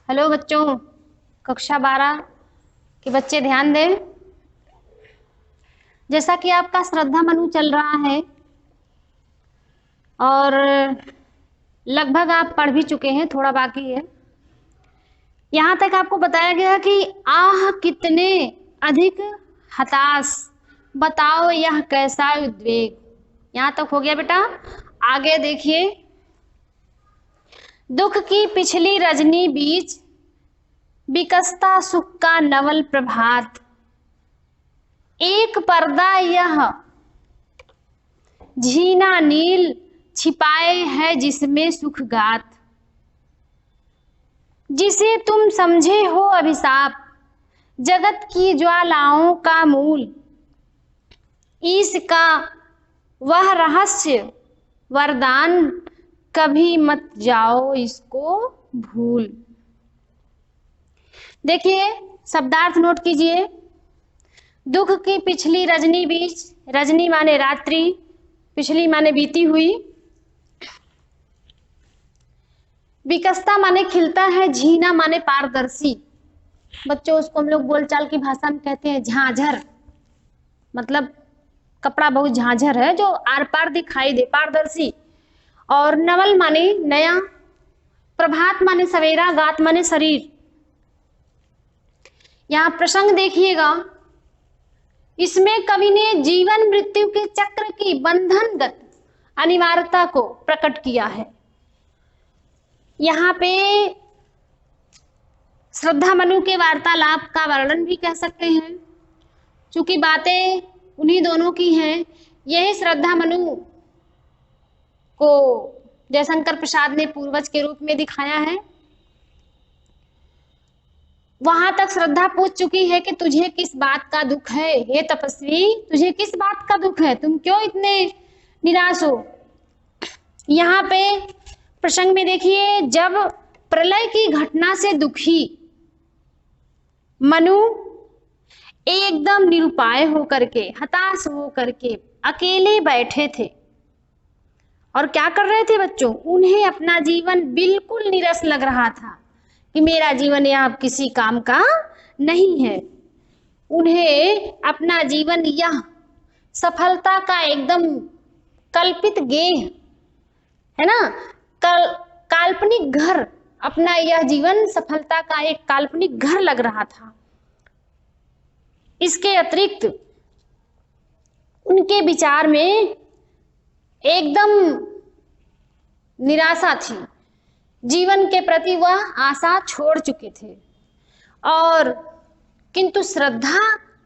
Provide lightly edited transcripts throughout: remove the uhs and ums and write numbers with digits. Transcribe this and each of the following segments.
Hello बच्चों, कक्षा 12 के बच्चे ध्यान दें। जैसा कि आपका श्रद्धा मनु चल रहा है और लगभग आप पढ़ भी चुके हैं, थोड़ा बाकी है। यहाँ तक आपको बताया गया कि आह कितने अधिक हताश, बताओ यह कैसा उद्वेग। यहाँ तक हो गया बेटा। आगे देखिए। दुख की पिछली रजनी बीच विकसता सुख का नवल प्रभात, एक पर्दा यह झीना नील छिपाए है जिसमें सुख गात, जिसे तुम समझे हो अभिशाप जगत की ज्वालाओं का मूल, इसका वह रहस्य वरदान कभी मत जाओ इसको भूल। देखिए शब्दार्थ नोट कीजिए। दुख की पिछली रजनी बीच, रजनी माने रात्रि, पिछली माने बीती हुई, विकसता माने खिलता है, झीना माने पारदर्शी। बच्चों उसको हम लोग बोलचाल की भाषा में कहते हैं झांझर, मतलब कपड़ा बहुत झांझर है जो आर पार दिखाई दे, पारदर्शी। और नवल माने नया, प्रभात माने सवेरा, गात माने शरीर। यहाँ प्रसंग देखिएगा, इसमें कवि ने जीवन मृत्यु के चक्र की बंधनगत अनिवार्यता को प्रकट किया है। यहाँ पे श्रद्धा मनु के वार्तालाप का वर्णन भी कह सकते हैं, क्योंकि बातें उन्हीं दोनों की हैं। यही श्रद्धा मनु को जयशंकर प्रसाद ने पूर्वज के रूप में दिखाया है। वहां तक श्रद्धा पूछ चुकी है कि तुझे किस बात का दुख है, हे तपस्वी, तुझे किस बात का दुख है, तुम क्यों इतने निराश हो। यहाँ पे प्रसंग में देखिए, जब प्रलय की घटना से दुखी मनु एकदम निरुपाय होकर के, हताश होकर के अकेले बैठे थे और क्या कर रहे थे बच्चों, उन्हें अपना जीवन बिल्कुल नीरस लग रहा था कि मेरा जीवन यह किसी काम का नहीं है। उन्हें अपना जीवन यह सफलता का एकदम कल्पित गेह है ना, काल्पनिक घर, अपना यह जीवन सफलता का एक काल्पनिक घर लग रहा था। इसके अतिरिक्त उनके विचार में एकदम निराशा थी, जीवन के प्रति वह आशा छोड़ चुके थे। और किंतु श्रद्धा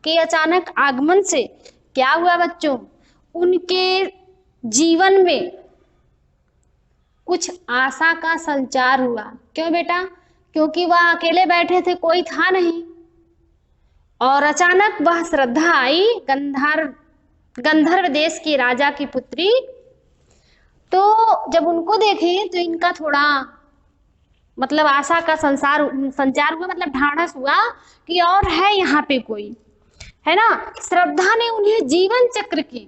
के अचानक आगमन से क्या हुआ बच्चों, उनके जीवन में कुछ आशा का संचार हुआ। क्यों बेटा, क्योंकि वह अकेले बैठे थे, कोई था नहीं, और अचानक वह श्रद्धा आई, गंधर्व देश की राजा की पुत्री। तो जब उनको देखे तो इनका थोड़ा मतलब आशा का संचार हुआ, मतलब ढाढ़स हुआ कि और है यहाँ पे कोई, है ना। श्रद्धा ने उन्हें जीवन चक्र की,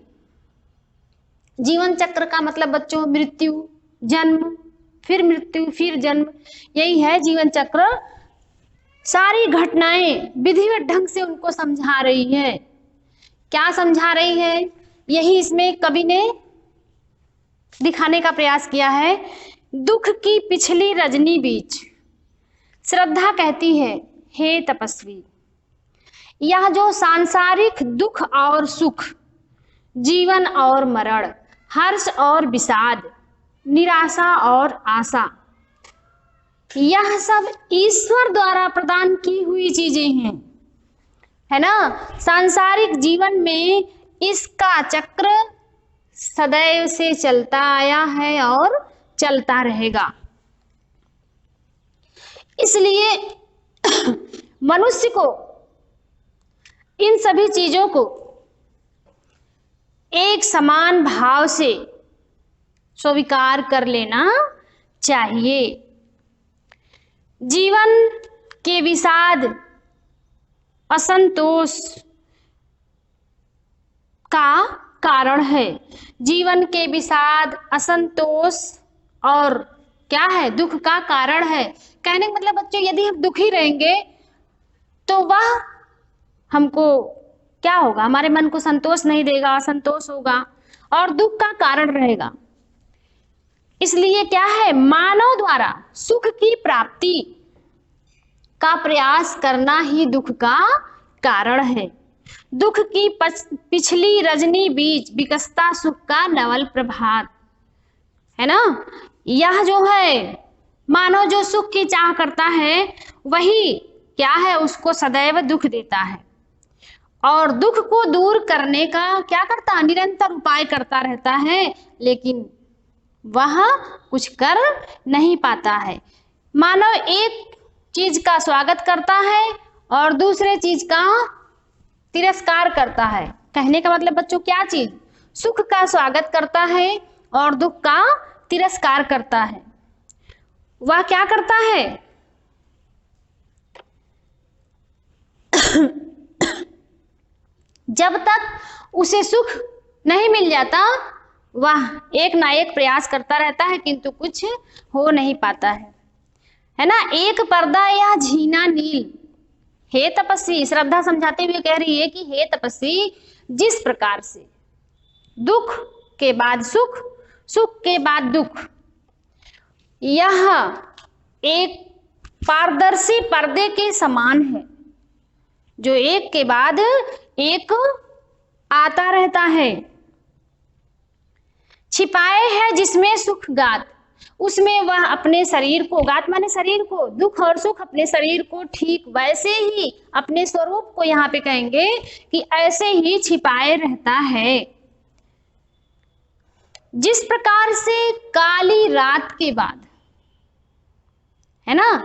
जीवन चक्र का मतलब बच्चों मृत्यु, जन्म, फिर मृत्यु, फिर जन्म, यही है जीवन चक्र। सारी घटनाएं विधिवत ढंग से उनको समझा रही है। क्या समझा रही है, यही इसमें कवि ने दिखाने का प्रयास किया है। दुख की पिछली रजनी बीच श्रद्धा कहती है, हे तपस्वी, यह जो सांसारिक दुख और सुख, जीवन और मरण, हर्ष और विषाद, निराशा और आशा, यह सब ईश्वर द्वारा प्रदान की हुई चीजें हैं, है ना। सांसारिक जीवन में इसका चक्र सदैव से चलता आया है और चलता रहेगा। इसलिए मनुष्य को इन सभी चीजों को एक समान भाव से स्वीकार कर लेना चाहिए। जीवन के विषाद, असंतोष का कारण है, जीवन के विषाद, असंतोष और क्या है, दुख का कारण है। कहने का मतलब बच्चों यदि हम दुखी रहेंगे तो वह हमको क्या होगा, हमारे मन को संतोष नहीं देगा, असंतोष होगा और दुख का कारण रहेगा। इसलिए क्या है, मानव द्वारा सुख की प्राप्ति का प्रयास करना ही दुख का कारण है। दुख की पिछली रजनी बीज विकसता सुख का नवल प्रभात, है ना। यह जो है मानव जो सुख की चाह करता है वही क्या है, उसको सदैव दुख देता है और दुख को दूर करने का क्या करता है, निरंतर उपाय करता रहता है, लेकिन वह कुछ कर नहीं पाता है। मानव एक चीज का स्वागत करता है और दूसरे चीज का तिरस्कार करता है। कहने का मतलब बच्चों क्या चीज, सुख का स्वागत करता है और दुख का तिरस्कार करता है। वह क्या करता है जब तक उसे सुख नहीं मिल जाता वह एक ना एक प्रयास करता रहता है, किंतु कुछ हो नहीं पाता है ना। एक पर्दा या झीना नील, हे तपस्वी, श्रद्धा समझाते हुए कह रही है कि हे तपस्वी, जिस प्रकार से दुख के बाद सुख, सुख के बाद दुख, यह एक पारदर्शी पर्दे के समान है जो एक के बाद एक आता रहता है। छिपाए है जिसमें सुख गात, उसमें वह अपने शरीर को, गात माने शरीर को, दुख और सुख अपने शरीर को ठीक वैसे ही अपने स्वरूप को यहाँ पे कहेंगे कि ऐसे ही छिपाए रहता है। जिस प्रकार से काली रात के बाद, है ना,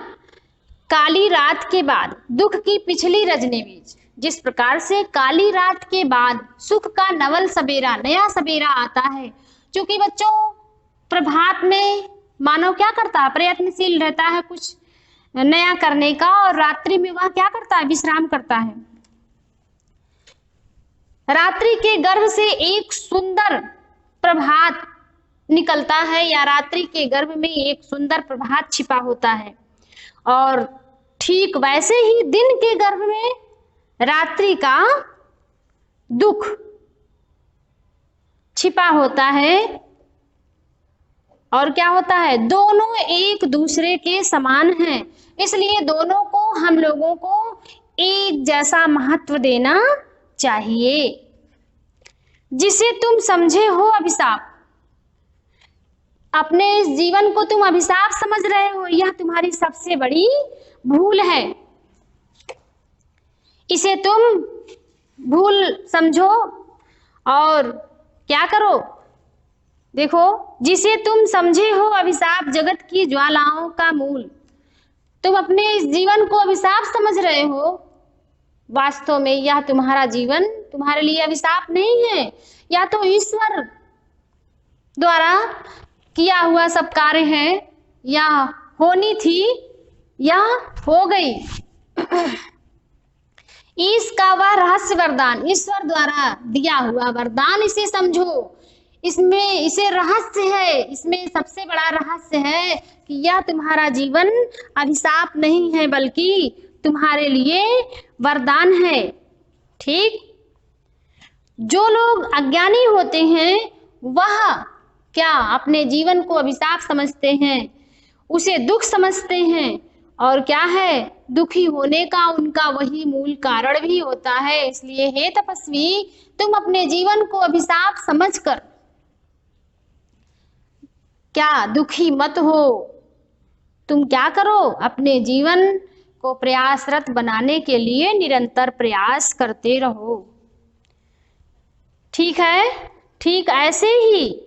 काली रात के बाद दुख की पिछली रजनी बीज, जिस प्रकार से काली रात के बाद सुख का नवल सवेरा, नया सवेरा आता है। क्योंकि बच्चों प्रभात में मानव क्या करता है, प्रयत्नशील रहता है कुछ नया करने का, और रात्रि में वह क्या करता है, विश्राम करता है। रात्रि के गर्भ से एक सुंदर प्रभात निकलता है, या रात्रि के गर्भ में एक सुंदर प्रभात छिपा होता है, और ठीक वैसे ही दिन के गर्भ में रात्रि का दुख छिपा होता है। और क्या होता है, दोनों एक दूसरे के समान हैं, इसलिए दोनों को हम लोगों को एक जैसा महत्व देना चाहिए। जिसे तुम समझे हो अभिशाप, अपने इस जीवन को तुम अभिशाप समझ रहे हो, यह तुम्हारी सबसे बड़ी भूल है। इसे तुम भूल समझो और क्या करो, देखो, जिसे तुम समझे हो अभिशाप जगत की ज्वालाओं का मूल, तुम अपने इस जीवन को अभिशाप समझ रहे हो, वास्तव में यह तुम्हारा जीवन तुम्हारे लिए अभिशाप नहीं है, या तो ईश्वर द्वारा किया हुआ सब कार्य है, या होनी थी या हो गई। इसका वह रहस्य वरदान, ईश्वर द्वारा दिया हुआ वरदान, इसे समझो, इसमें इसे रहस्य है, इसमें सबसे बड़ा रहस्य है कि यह तुम्हारा जीवन अभिशाप नहीं है बल्कि तुम्हारे लिए वरदान है। ठीक, जो लोग अज्ञानी होते हैं वह क्या अपने जीवन को अभिशाप समझते हैं, उसे दुख समझते हैं, और क्या है, दुखी होने का उनका वही मूल कारण भी होता है। इसलिए हे तपस्वी, तुम अपने जीवन को अभिशाप समझकर क्या दुखी मत हो। तुम क्या करो, अपने जीवन को प्रयासरत बनाने के लिए निरंतर प्रयास करते रहो। ठीक है, ठीक ऐसे ही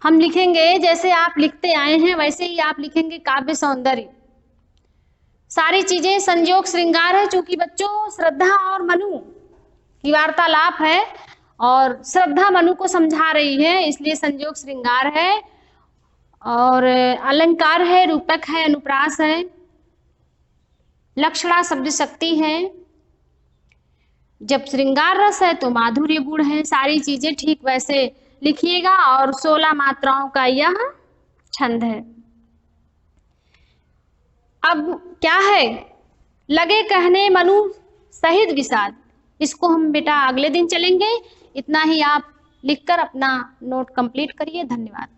हम लिखेंगे, जैसे आप लिखते आए हैं वैसे ही आप लिखेंगे काव्य सौंदर्य। सारी चीजें संयोग श्रृंगार है, चूंकि बच्चों श्रद्धा और मनु की वार्तालाप है और श्रद्धा मनु को समझा रही है, इसलिए संयोग श्रृंगार है, और अलंकार है, रूपक है, अनुप्रास है, लक्षणा शब्द शक्ति है, जब श्रृंगार रस है तो माधुर्य गुण है। सारी चीजें ठीक वैसे लिखिएगा, और 16 मात्राओं का यह छंद है। अब क्या है, लगे कहने मनु सहित विषाद, इसको हम बेटा अगले दिन चलेंगे। इतना ही आप लिखकर अपना नोट कंप्लीट करिए। धन्यवाद।